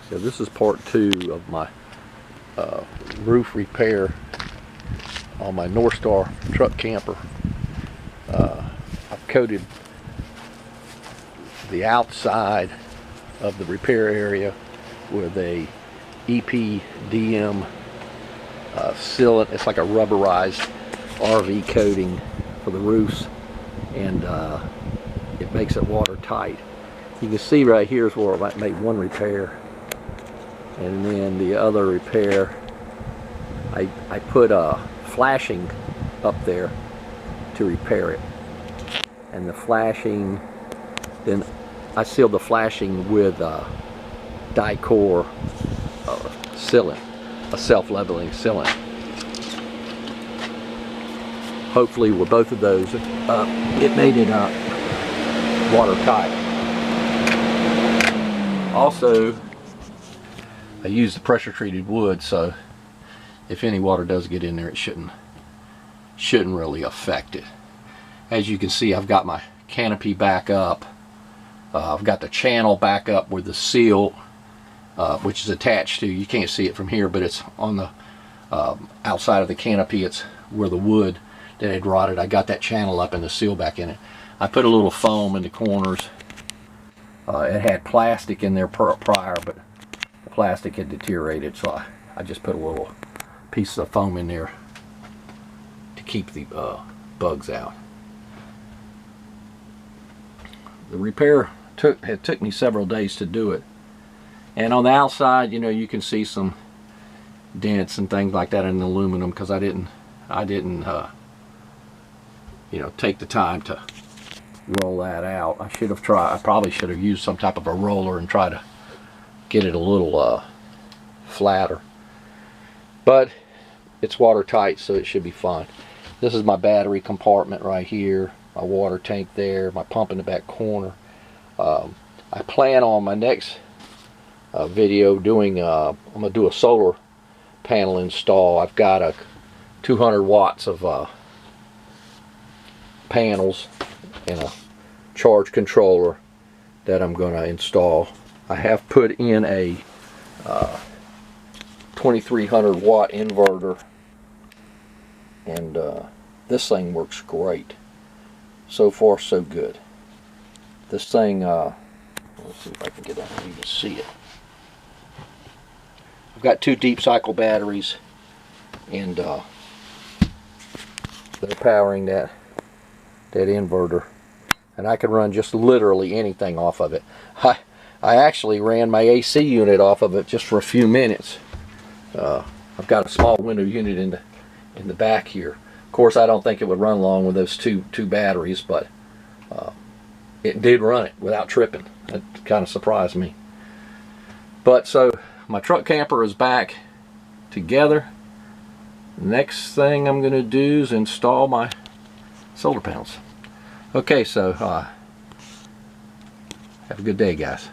So this is part 2 of my roof repair on my North Star truck camper. I've coated the outside of the repair area with a EPDM sealant. It's like a rubberized RV coating for the roofs, and it makes it watertight. You can see right here is where I made one repair, and then the other repair I put a flashing up there to repair it, and the flashing, then I sealed the flashing with Dicor sealant, a self-leveling sealant. Hopefully with both of those it made it watertight. Also, I used the pressure treated wood, so if any water does get in there, it shouldn't really affect it. As you can see, I've got my canopy back up. I've got the channel back up with the seal, which is attached to, you can't see it from here, but it's on the outside of the canopy. It's where the wood that had rotted. I got that channel up and the seal back in it. I put a little foam in the corners. It had plastic in there prior, but the plastic had deteriorated, so I just put a little piece of foam in there to keep the bugs out. The repair took me several days to do it, and on the outside, you know, you can see some dents and things like that in the aluminum because I didn't you know, take the time to roll that out. I probably should have used some type of a roller and try to get it a little flatter, but it's watertight, so it should be fine. This is my battery compartment right here, my water tank there, my pump in the back corner. I plan on my next video doing I'm gonna do a solar panel install. I've got a 200 watts of panels and a charge controller that I'm going to install. I have put in a 2300 watt inverter, and this thing works great. So far so good. This thing, let's see if I can get out so you can see it. I've got 2 deep cycle batteries, and they're powering that inverter, and I can run just literally anything off of it. I actually ran my AC unit off of it just for a few minutes. I've got a small window unit in the back here. Of course, I don't think it would run long with those two batteries, but it did run it without tripping. That kind of surprised me. But so my truck camper is back together. Next thing I'm going to do is install my solar panels. Okay, so have a good day, guys.